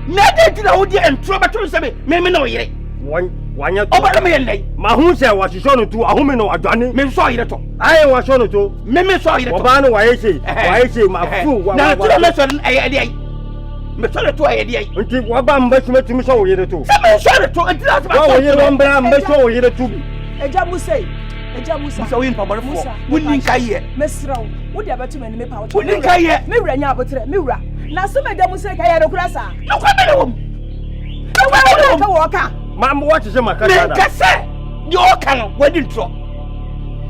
Nade did I would and trouble to say, Mammy no ye. One year over me and lay. Mahunsa was shown to a woman or a Johnny, men saw it. I was shown to Mammy saw it. Obano, why I say, my fool, now to the lesson, I Mr. to idea. Until Wabam Bashmet to me show you too. Some shot it to a glass of one bram, show you too. A Jamusay, a Jamusa, so in Papa Musa, wouldn't Kaye, Miss Row, would have to many power. Wouldn't Kaye, Mirror, Mirror. Now some of them will say Kaye Crassa. No, come home. No, walker. Mamma, what is my cassa? Your cannon, wedding trot.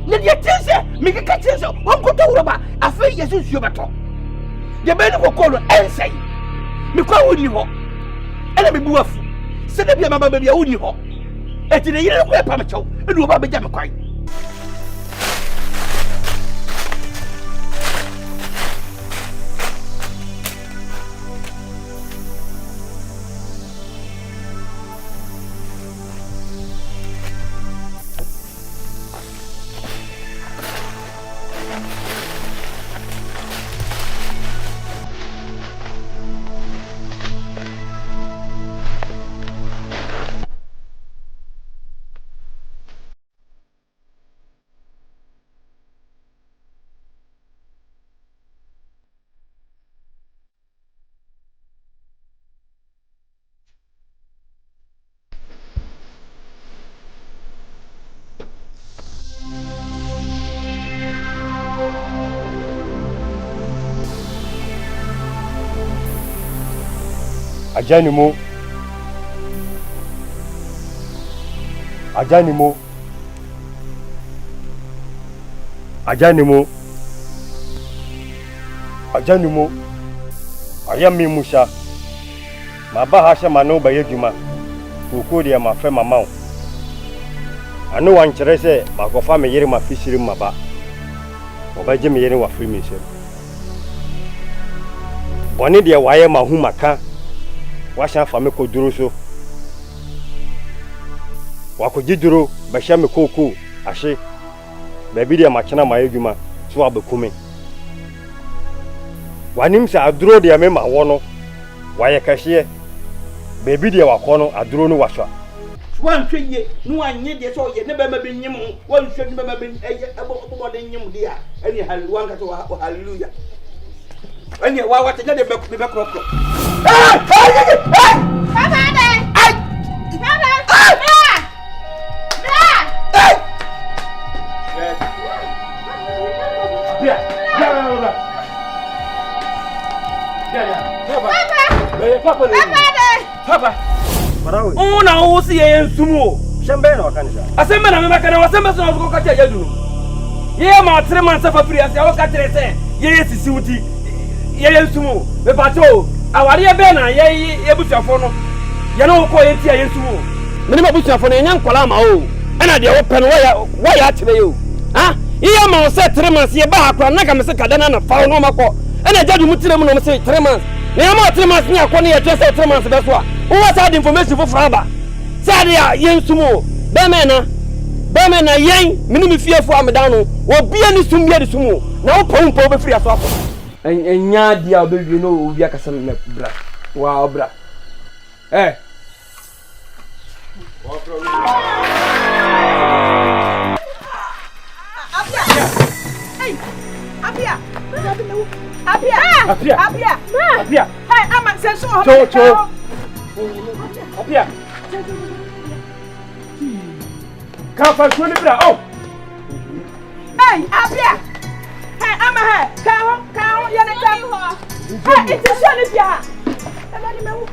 Let your teacher make a catch. One go to Roma, I feel yes, you better. The men will call and say. Me kwa woni ho ene me buafu se da bia mama bia woni ho eti ne yire kwa pa me chaw enu oba beja me kwan Ajanimo ayami Musa maba hasha mano ba yeduma ukodi ya mafe mamao anu wankyere se makofa me yere mafisiri maba obaje me yere wa free me se boni de waye mahu maka washa fa me koduro so wakojiduro ba sha me koko ashe ba bi de machina mayeduma so abekume wanim sa aduro de me ma wono waye kahye ba bi de wakono aduro no washa wan hweye no anye de so ye ne ba ma benyim wan hwe ne ba ma ben eye abo de nyim de a ene wan ka to hallelujah ene wa wata ne de be krokro Papa. Oh, now see a sumo. Chamber or cancer. ASÄM na me makana wasema so go kacha yadunu. Ye ma 3 months for free as ya ka trese. Ye sisiwuti. Ye sumo. Me pato. Awari be na ye busuafo no. Ye no ko ye tia ye sumo. Me ma busuafo no nya nkola ma o. Ana de wo pe no wa ya atebe yo. Ha? Ye ma o se 3 months ye ba akwa na ka me se kadana na fa no makọ. Ana jadu mutire mu no me se 3 months. Ne ma 3 months ni akọ ne ye trese 3 months be so a. What's that information for Fraba? Sadia, yen sumo, Bemena, yen, minimum fear for Amadano, or be any sumia the sumo. Now, Pompo be free as well. And ya, dear, you know, Yakasam, bra. Wow, bra. Eh? Apia. Hey, I'm a sensual. Apia. Kafa shoni bra. Oh. Hey, Apia. Hey, I'm a hair. Kaho, ya na kaho. Hey, it's a shoni bia.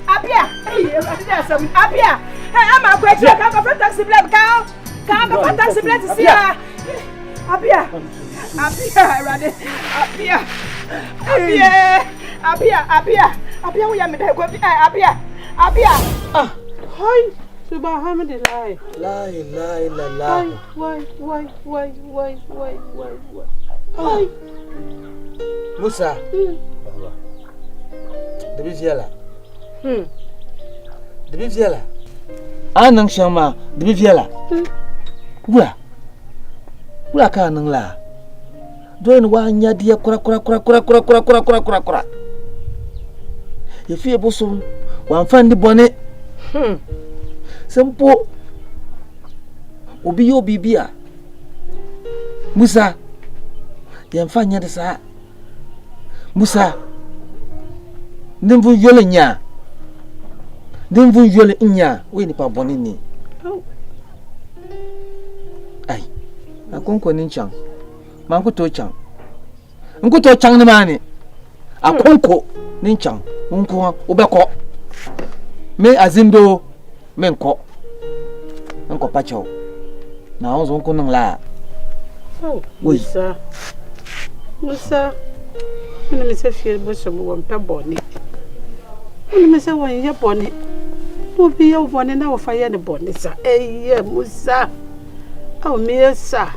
Apia. Hey, ASÄM. Apia. Hey, I'm a question. Kafa taxi black kaho. Kafa taxi black see ya. Apia. Ready. Apia, we are me go Apia. Ah, hi. Subhanallah. La ilaha illallah. Why? Hi. Musa. Baba. Debi fiela. Anang shama, debi fiela. Wala ka nang la. Doin wa nya dia kura. Ye fie bosom wan fan di bone sempo obi yo bibia Musa yan fanya de sa Musa ndemvu yole nya ndemvu yole nya we ni pa bone ni ai akonko ni chan mankuto chan nkuto chan ni mani akonko ni chan nko obeko me azindo me nko pacho na onzo nko nang la Musa Mwen me se fye bo so mo wampa boni. Mwen me se wan ye boni. Mo bi ye boni na wo fa ye ne boni sa. Musa. Aw me sa.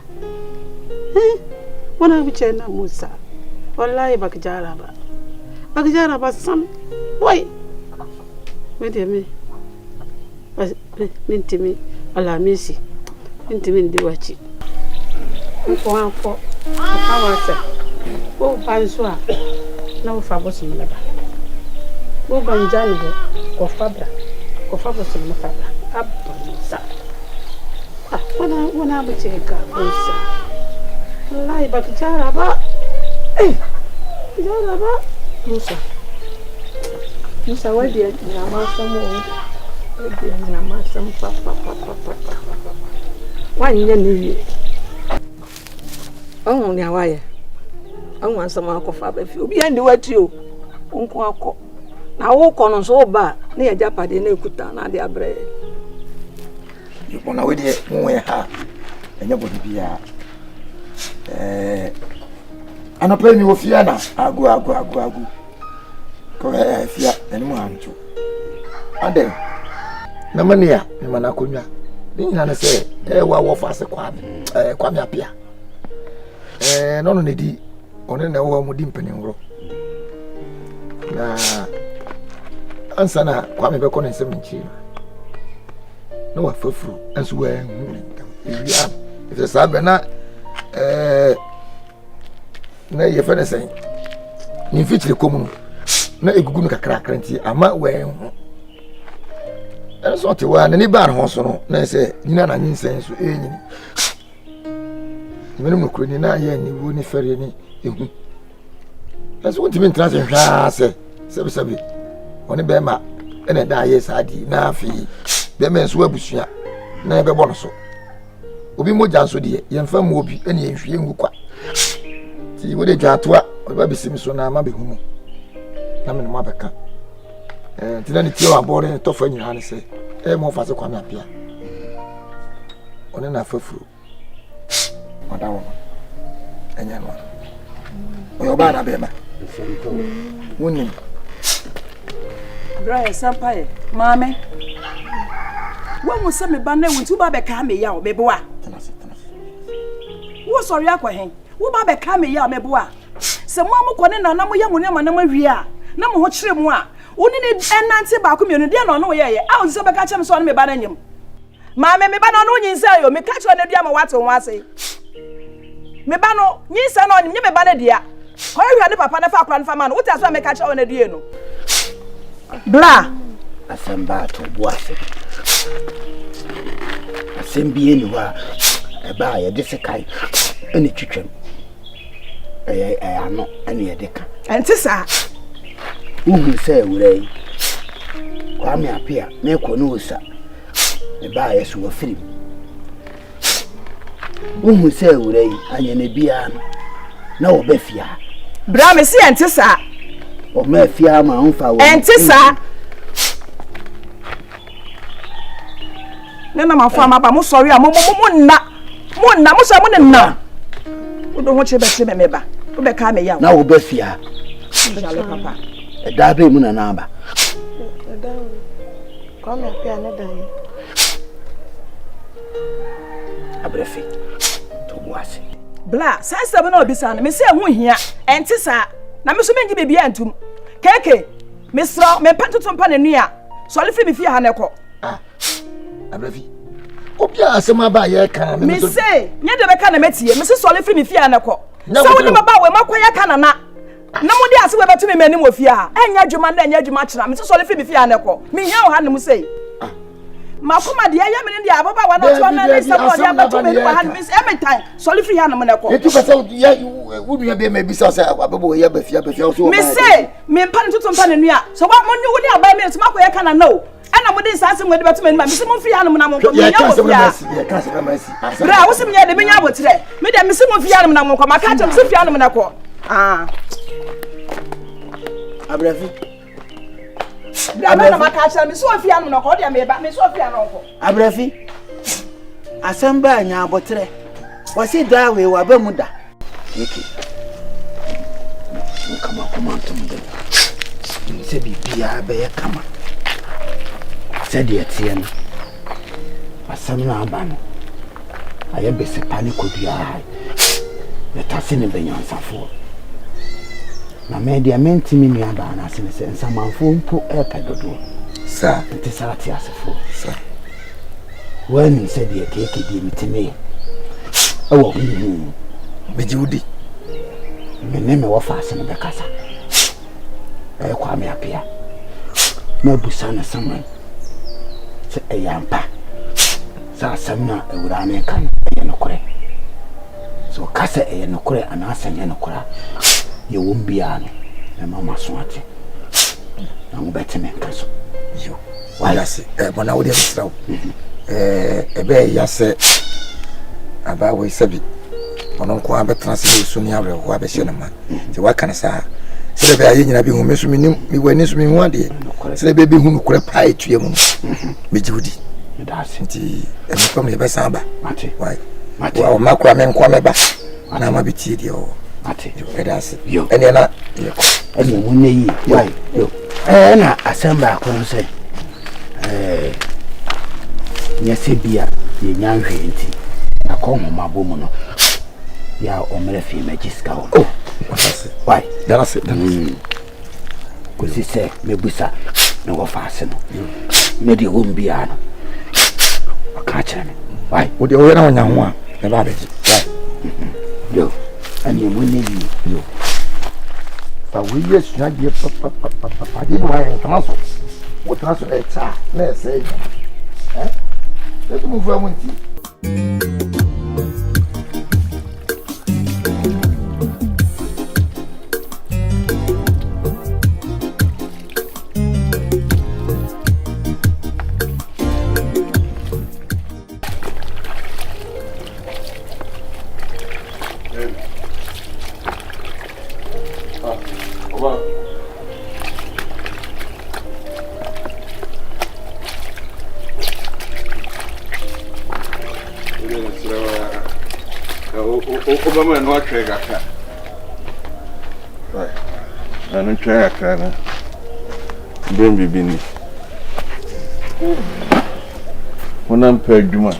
Wana bi che na Musa. Wallahi bakjara ba sam. Boy. Me de me. Bas mintimi ala misi. Mintimi ndi wachi. Ko awasa. O panswa na o fa bosu mleba bo banjani bo ko fa bosu mleba abonsa wana bucheka bonsa wallahi bakjara ba Musa wadi ya masamu wadi ya masamu papa wanya ni ni awaye anwan sama akofa ba fi obi ande wati o onko akọ na wo kono so ba na ya japade na ekuta na de abre yo na we de mo we ha enya bodi bia anapa mi wo fia na agu ko fia eni mo ancho ade na mania me mana konwa ni nyina na se wa wo fa se kwame apia no ne di one na wo mudi mpanenwro na ansa na kwame be kono nsem nchi no wa fafuru anso wa ewia if sabe na na ye fa na sen ni fitire komu na egugu no kakra kranti ama wa hu anso te wa na ni ba ho so no na se nyina na nyinsen so nyini menu mo kroni na ye ni wo ni fere ni ehu aso wonti min transe hwa se oni be ma ene da ye sadi na afi be men so abusua na be bono so obi moja nso de ye mfa mu obi ene ye hwie ngu kwa ti wo de dwatoa ba bisim so na ma be humu na me no ma beka ti na ni ti wa bore to fa nyina ne se mo fa se kwa na pia oni na fafuru madawo enya no oyo ba na be ma woni bra sampae mame wo mu se me ba na wutu ba be ka me ya o beboa wo sori akwahen wo ba be ka me ya o meboa se mo amukọ ne na na mo ya mu ne ma na ma wi a na mo ho kire mu a oni ne enante ba ko me no de na no ye a wo se be ka chem so no me ba na nyim mame me ba na no nyinsa yo me ka chere ne dua ma wate won ase me ba no nyinsa na onyim me ba na dia ko ehwa ne papa na fa akra na fa ma no wote aso me ka chere na die no bla asamba to boase asembi eni wa eba ye de sekai eni twetwem ano eni ye de ka enti sa uhu se wurei kwa me apia me ko no osa eba ye so wafiri uhu se wurei anye ne bia na obafia bra me si enti sa o me fia ma onfa wo enti sa nena mafo ma ba mo sorry a mo nna mo so mo nna wo do ho chebe me ba wo be ka me ya na wo ba fia jale papa e da be mu na na ba e da ko me apia ne dan abrefi to boase bla sense be na obisa na me se ho hia enti sa na me so mengi bebia antum keke me sro me pantoto mpa na nua so le free me fie ha na ekọ abrefi obia asema ba ye kan me se nya de be ka na metie me se so le free me fie ha na ekọ so woni baba we makwaya ka na Na mo di ase we betu me mani mo fia. Enya adwuma na enya adwuma kira. Me so le fi bi fia na ko. Me nya o ha ne mu sei. Makoma de ya me ne dia baba wa na to na ne se mo dia betu me wa ha ne me every time. So le fi ha ne mo na ko. Etu pese ya wo nua be me bi so ababo ya ba fia so. Me say me mpa ne tutu mpa ne nua. So wa mo nyu wo ni aba me so makọ ya kana no. Ana mo de sanse mo de betu me ma me se mo fi ha ne mo na mo ko me nya wo fia. Ya ka se ma si. Bra wo se me ya de me nya abotire. Me de me se mo fi ha ne mo na mo ko maka cha me se fi ha ne mo na ko. Abrafi. Brabana makacha me so afia no ko dia me ba me so afia no ko. Abrafi. Asamba anya abotre. Wasi da we wa ba mu da. Yeke. Kama komantum de. Se bibia ba ya kama. Se de tie no. Asam na aba no. Aye be se pani ko bia. Ya tase ne benyansafo. Na media mentimi mi aba na se se nsamanfo mpo epedodo sa nti sarati asefo sa wani se de keke di mitime ewo bejiudi meneme wo fa se ne bekasa kwa me apia na busa na saman se eyampa sa samna ewura ne kan yenokore so kasa yenokore anasa yenokora ye wombia no na mama so ate na mo beteme nkaso yo wala se bona wo de straw ebe ya se aba we sabi ono ko abetra se so ni awre ho abehye na ma se waka na sa se be aye nyina bi hu mesu minim mi wani su mi hu ade se be bi hu no kure pa etue mu me jiudi me da se nti e me pam ye be san ba mate wai mate wa ma kwa me nkwa me ba na ma biti di o mate edase yo ene na ene munne yi wai yo na asamba ko se nyese bia ye nyanhwe nti akon mabo mu no ya omere fi magiska ho oh wai darase ko si se mebusa na wo fa ase no me di wombia no aka kire me wai wo de wo na wonya ho a me ba be wai yo ani munne yi yo fa we yes na die pa di bo ai tamaso wo tamaso e ta na se tu mu fa mo nti Obama no atwega ka. Right. Anu twega ka na. Bem bibini. Wonam pa adwuma.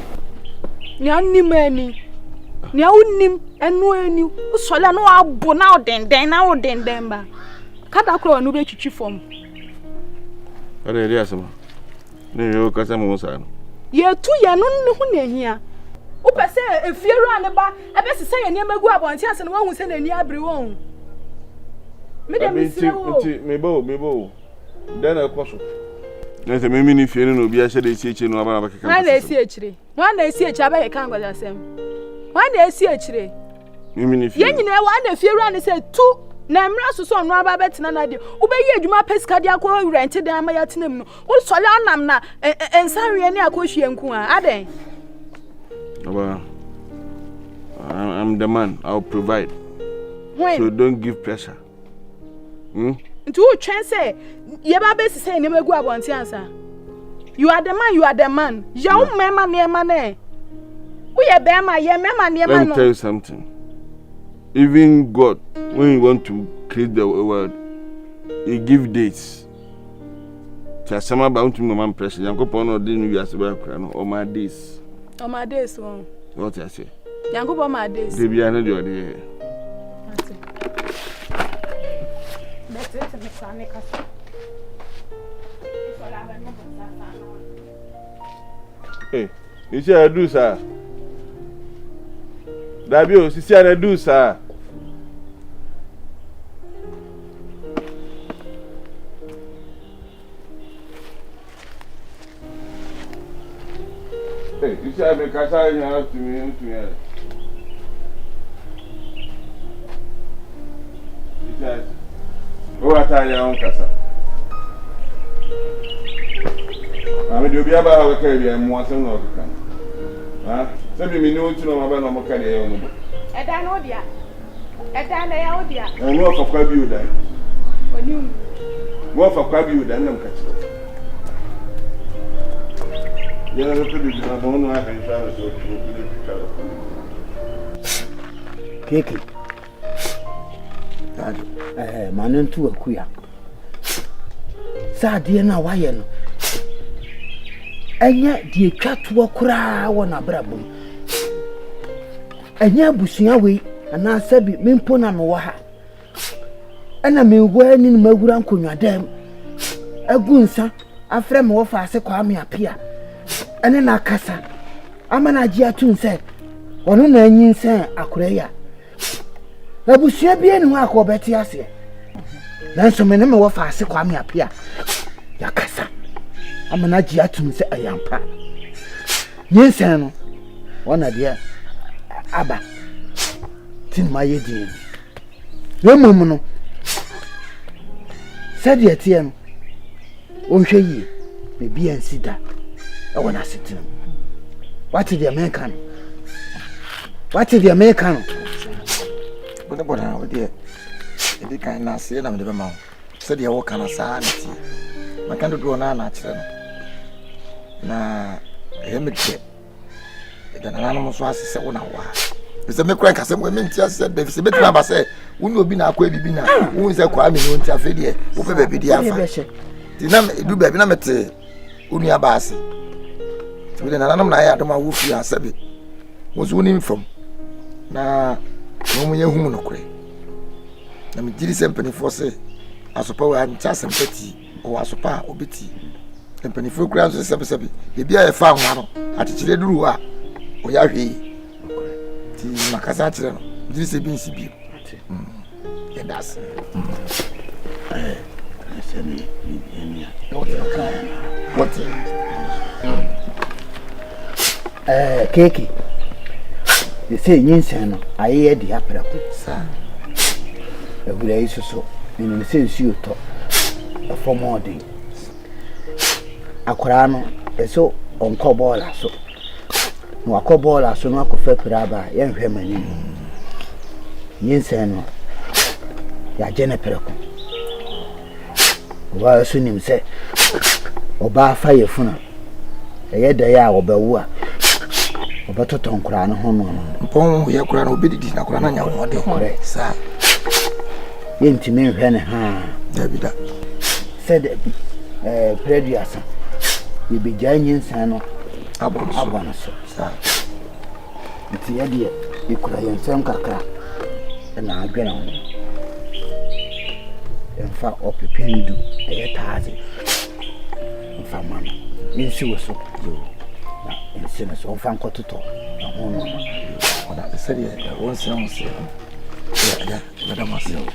Ni anim ani. Ni awunim enu ani. Usole no abo na odenden na odenden ba. Kada kro no be twitwi fom. Ada eri asema. Ne yo kasa mo sa no. Ye tu ye no ne hu na hia. Upese efieru ane ba ebe sese ye niamagu abonti ase no wahu se na ni abre won me de misire wo nti mebo dan ekoso na se memi ni fiere no obi a hye de esi no aba bakeka na esi echire na esi echi aba ye kan gwada sem na esi echire memi ni fiere ye nyina wa na efieru ane se tu na mra soso no aba betina na de ubeyi adwuma pesika de akọ rent de ama ya tinam no wo sole anam na ensanwe ne akohwie nku a aden. I'm the man. I'll provide. When? So don't give pressure. Nti wo twen say ye ba be say ne magu abonti ansa. You are the man. Ya wo mema ne ma ne. Wo ye be ma ye mema ne ma no. Let me tell you something. Even God, when you want to create the world, He give dates. Chasama ba untu mama pressure. Yanko pono de nu yase ba kra no. On my days. On my days one. What I say? Yanko ba my days. They be another your day. Hey, you see I do sir. Dabio, you see I do sir. Hey, you say me kasa you have to me to me. You what are you on kasa? I do be about our carry and more than no can. Huh? Say me know to know about no carry on. E da no dia. E da na ya odia. And no for kwabi you die. Onu. Wo for kwabi you die nam kachi. Ya na to be na no na kan sha so to Keke. Manentu akuya. Sa de na waye no. Enya die twatoa kura wo na brabom. Enya busua we ana sabi mempo na no ha. Ana me wa ni magura nkonwa dam. Agunsa afre me wo fa ase kwa me apia. Ene na kasa. Amana ji atun se. Ono na anyin se akure ya. Abusua bia ni ho akobeti ase. Nanso me ne me wo fa ase kwa me apia. Ya kasa. Amana ji atun se ayampa. Nyensen no. Wana dia aba. Tin ma yedin. Remom no. Sadi etie no. Onhwe yi. Me bia nsida. E wona setin. What is the American? What is the American? But what now, dear? If you can not see them, the mouth. Said you walk on a sanity. I can't do an natural. Now, him it. Then an animal was a 7 hour. It's a make crank as some women just said, if it's a bit number say, who will be now, quaby be now, who is a crime in your fiddy, who will be the affair. The name do baby number 2, Unia Bassi. With an animal I had my wolf, ya said it was winning from. Now, no more human cray. Let me did some penny for say, I suppose I'm just some petty or I suppose or bitty. And penny for grams and seven, the beer I found one at the Chile or Yahi. Macasatra, this is being CB. And that's what? Keke. They say Yinsen, I hear the opera. Sir, a good age or so, in the sense you talk for more day. Aquarano, a so on cobola so. No, a cobola so no coffee peraba, young women. Yinsen, ya Jennifer. While soon him say, Oba fire funnel. A year day I will be war. Obato ton kura no hono no. Pon ye kura no obedi na kura na nya wo de kore sa. Yenti me hwe ne ha. Dabida. Said previous. We be janyin san no abon so. Sa. Nti ye de e kura yen sem kakra. Na adwena ho. Emfa opependu e taaze. Emfa mama. Nsi wo so. Instead of fan cotuto, what I said, I won't say, yeah, Madame Marcel.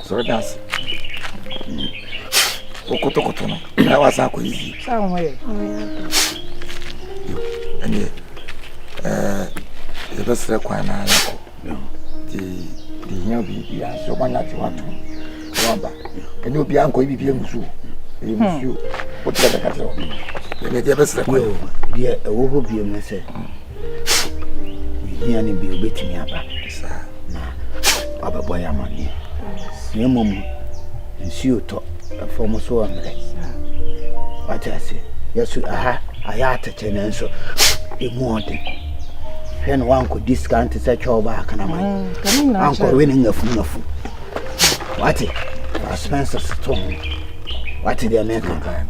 So that's Okotokotono. I was a easy. Some way. And the best require the here be so one that you want to. And you'll be uncle, you be you. Whatever the cattle. The best require. Dear, a woman be a message. We hear any be waiting me about, sir. Nah, Abba boy, I'm on here. Your mum, and see you talk a former so I'm like, what I say, yes, I had to turn and so it wanted. When one could discount such all back, and I'm uncle winning a fool. What it? Spencer's stone. What did the American kind?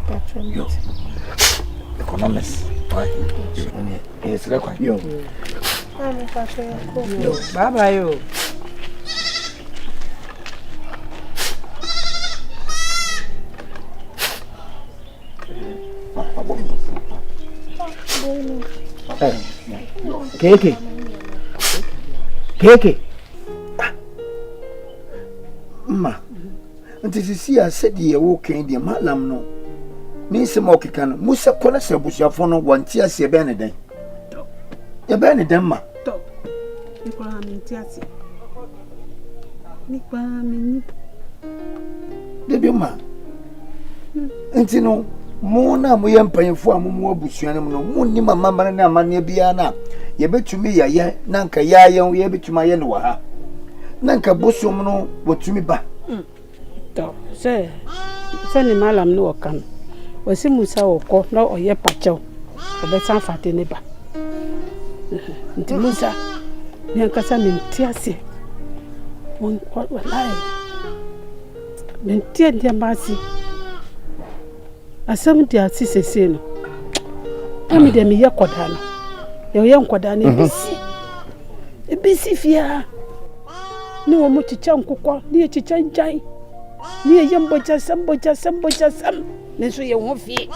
Economists. Why? Yes, look at you. Bye bye, you. Keke. Ma. Until you see, I said, you're walking the malam no. Miss Mokikan, Musa Colas, Busha Fono, one tear, say Benedict. Ya be ni dem ma. To. Ni kwa minti ase. Ni kwa mini. Debi ma. Nti no mo na mo ye mpanyefo amomo abusuane mo no mo ni mama mama na amane bia na ye betumi yaye na nka yaye ye betuma ye no wa ha na nka bosom no wotumi ba To se ni malam no okan wasi musa woko na oye pacho obesan fate ne ba nti musa ni ankasa minti ase won wallahi minti dia basi asam dia sisese no ami de me yekoda no ye nkoda na ebisi fia ni wo mo chicha nkokọ ni chicha njan ni ye mboja sam ne so ye ho fie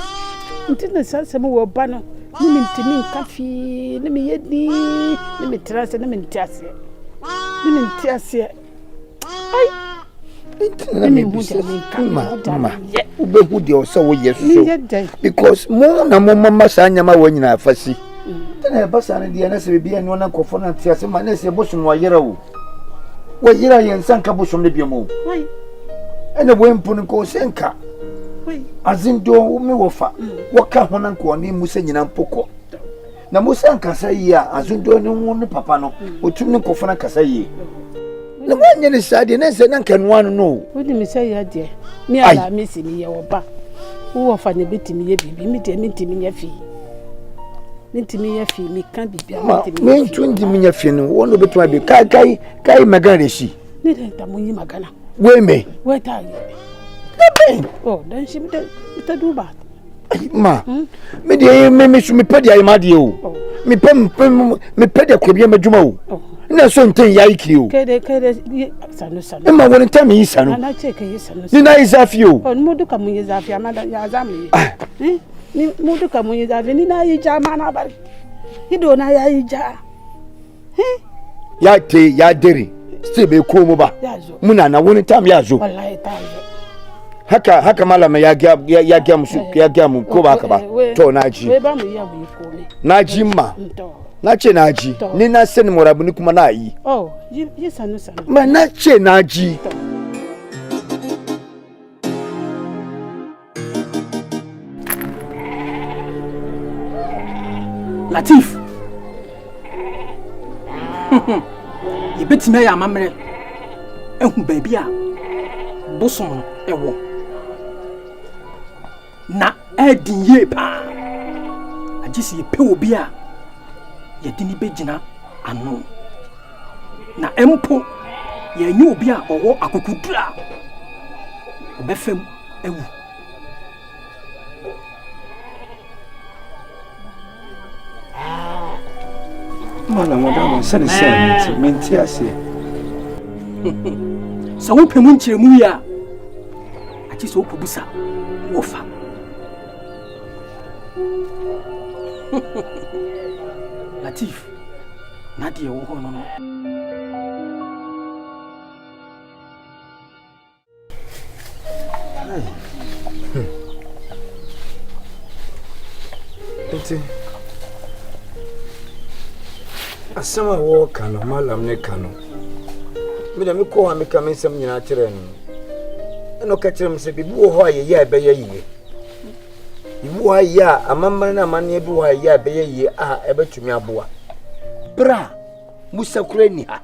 nti na sasem wo ba no ni mintimi nkafi ni me yedi ni me trase ni me ntiase ai na me bisa ma ubehu de o se wo yeso because mo na mo mama sa nyama wo nyina afasi na ba sa na de na se bia ni na kofo na tiase ma na se bosom wa yera wo yera yensan ka bosom ne biamo ai ene wo empun ko senka azindo me wofa woka hona nko ni musa nyina mpoko na musa nkasa yi a azindo ne wo ne papa no otum ne kofo na kasa yi na wanye ne sade na se na nkanwa no wodi mi say ya de ni ala mi si ni ye wo ba wo fa ne betimi ye bibi mi de mi ntimi ye fi mi kan bibi ma me ntundi mi ye fi no wo no betuma bi kai magana shi ni de ta munyi magana we me we ta yi oh dan shi ta duba ma me de me su me pedi ay ma de o me pedi akobia madwuma o na so nten yayi kiri o kede sanu ma woni tam yi sanu na cheke yi sanu ni na izafi o mu duka mun yi zafi amma ya zamu yi ni mu duka mun yi zafi ni na yi ja ma na bar ido na yayi ja ya dere sai bai komo ba muna na wani tam ya zo wallahi ta zo haka malama ya ga musu ya ga mu ko ba haka ba to naji we ba mu ya bu komai naji ma na ce naji ni na sani murabu ni kuma na yi oh yi sanu ma na ce naji Latif yebetime ya mamre ehu baabi a bosom ewo na adinye pa agisi yepe obi a yedini begina ano na empo ye nyu obi a owo akokudura obefem ewu mana madama sani menti ase sa wo pemu nkyeremu ya ati so pobusa wo fa Latif na de wo ho no enti asama wo kanu malam ne kanu me da me ko ha me ka me nsam nyina kire no eno ka kire me se bibi wo ho aye ya be ye yiye ibu ha ya amamma na amane bi wo ha ya be ye yiye a ebetumi aboa bra musakura ni ha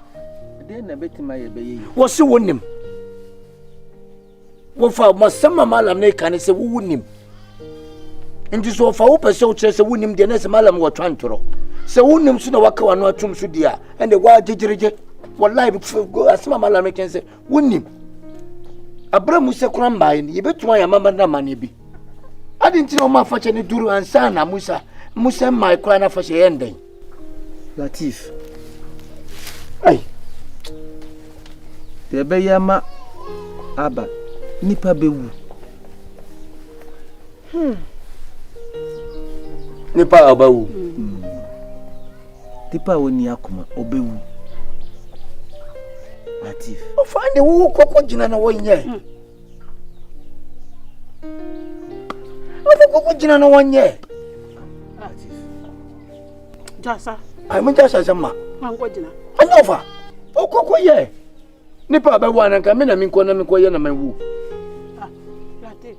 de na betima ye be ye wo se wonim wo fa masama malam ne kan se wo wonim nti so fa wo pese wo kire se wonim de na se malam wo twantoro se wonim so na waka wano atum so dia ende wa jejereje wallahi asema malam ne kan se wonim abra musakura mbae ni yebetuma ya mama na mane bi adi nti no ma fache ni duru ansa na musa mai kwa na fache yenden Latif ai tebe yama aba nipa bewu nipa abawu tipa woni akoma obewu Latif o fande wo kokko jina na wonye o kokko jina na wonye jasa ai mun jasa sama man ko jina anofa okoko ye nipa ba wa nan ka me na min ko ye na man wu lati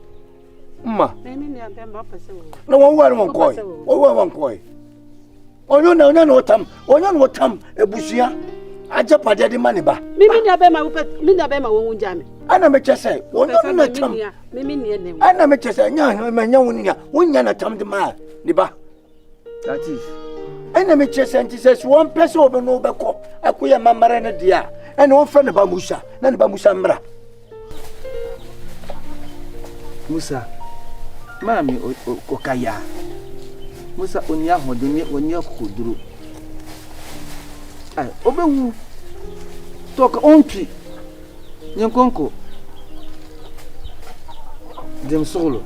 ma me ni abe ma pese wo na won wa won koi onyo na otam ebusua aja pade de mani ba mimi ni abe ma wo njame ana me chese onyo na tam mimi ni ene ana me chese nya wonya na tam de ma ni ba that is ana me chese nti se one person obe no be ko akoya mamare ne dia ana won fa ne ba musa na ne ba musa mra Musa mami okaya Musa onya hodeni onya koduro ai obewu toka onpi nyenkonko dem solo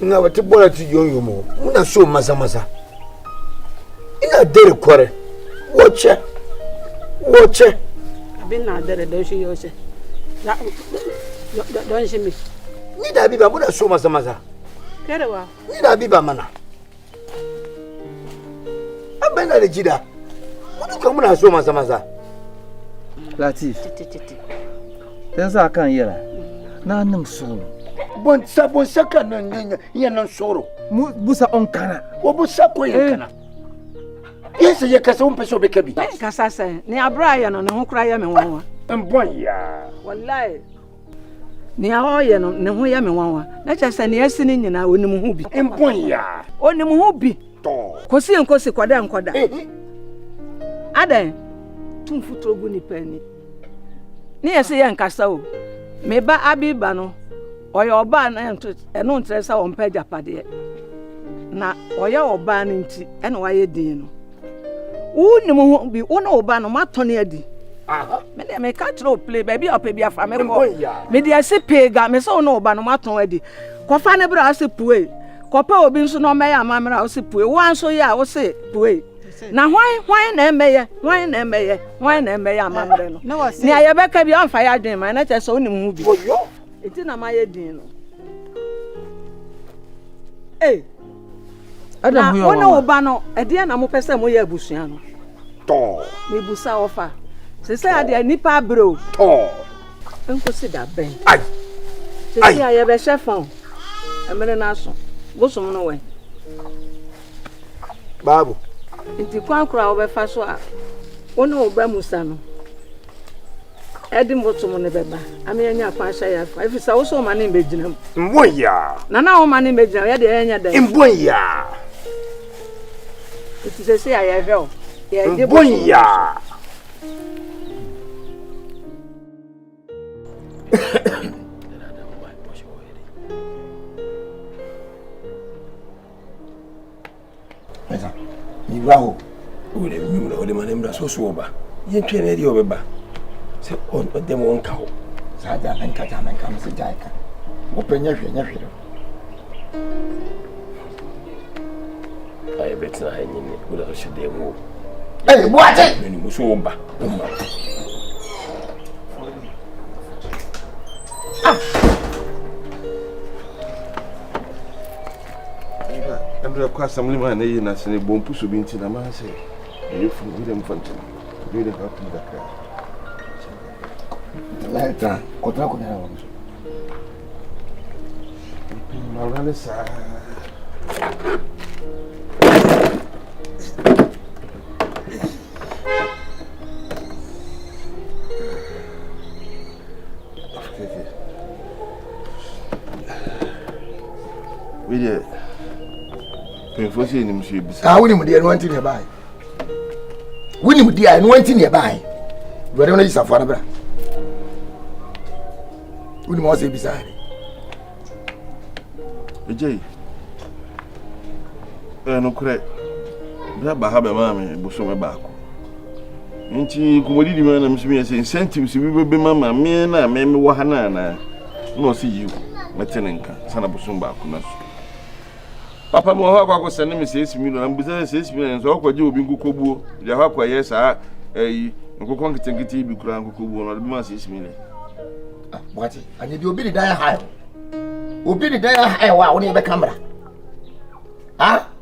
nga wati bola ti yoyo mo muna so masa ina dere kware woche abin na dere do shi yose don shi mi ni da biba muna so masa kerewa ni da biba mana abena da jida muduka muna so masa Latif tensa akan yera na nam solo bon saka nan yan soro busa on kana wo busa ko yan kana yesi ye kasa un peso be kabi kasa sen ni abra ya no ne ho kura ya me wanwa mbon ya wallahi ni aho ye no ne ho ya me wanwa na cha sen yesi ni nyina onim ho bi mbon ya onim ho bi to kosi kwada adan tum futuro gu ni pani ni yesi ye nkasa o me ba abiba no oya oba na eno ntresa o mpa japade na oya oba na nti ena waye din no unim ho bi wona oba no matone adi aha me ka tro play baby opa bi afa me ko me dia se pega me so wona oba no maton adi ko fa ne bra se pue ko pa obi nso no meya amamra o se pue wan so ya o se pue na hwan na emeye amamre no ni ayebeka bi amfa ya dwen ma na che so unim ho bi oyo eti na maye din no Adam huyo wona oba no ede na mo pese mo ye abusua no to me busa ofa se se ade nipa bro to enko si da ben ai se se aye be chefon emere na so bosom no we babu nti kwankura obefa so a wona oba musa no edi motomo ne beba amenya kwansha ya fa ifisa wo so mane mbegina mbon ya na wo mane mbegina ya de enya da mbon ya iti se ya hwe ya de mbon ya Esa ni baho ule mimura ule manemra so ba yentwe na ri obeba se on dem won ka ho sa ja nan ka se ja ka wo penya hwe do ay betina hanyi ni ula so de mo buate ni mo so ba Andrea kwa samli ma na yi na sene bompu so bi nti na ma se you from them fanti do the happy that laita kontra ko na wa ma wala sa Wide penfosi ni msu bisa woni mu de no anti ne bai woni mu de no anti ne bai wede no yisa fara bra woni mo se bisa ejei no kure bra ba ha be ma me buso me ba ko nti komodi di ma na msu me se incentives bi be mama me na me wo ha na no se yiu metenenka sana buso ba ko na so Papa mo ha kwa send me 6 million am bisa 6 million so kwaje obi nkokogbuo ya ha kwa yes a nkokon nkitenkiti bi kura nkokogbuo no be ma 6 million buate anye bi obi di dan ha obi ni dan ha e wa wo ne be camera. Ah?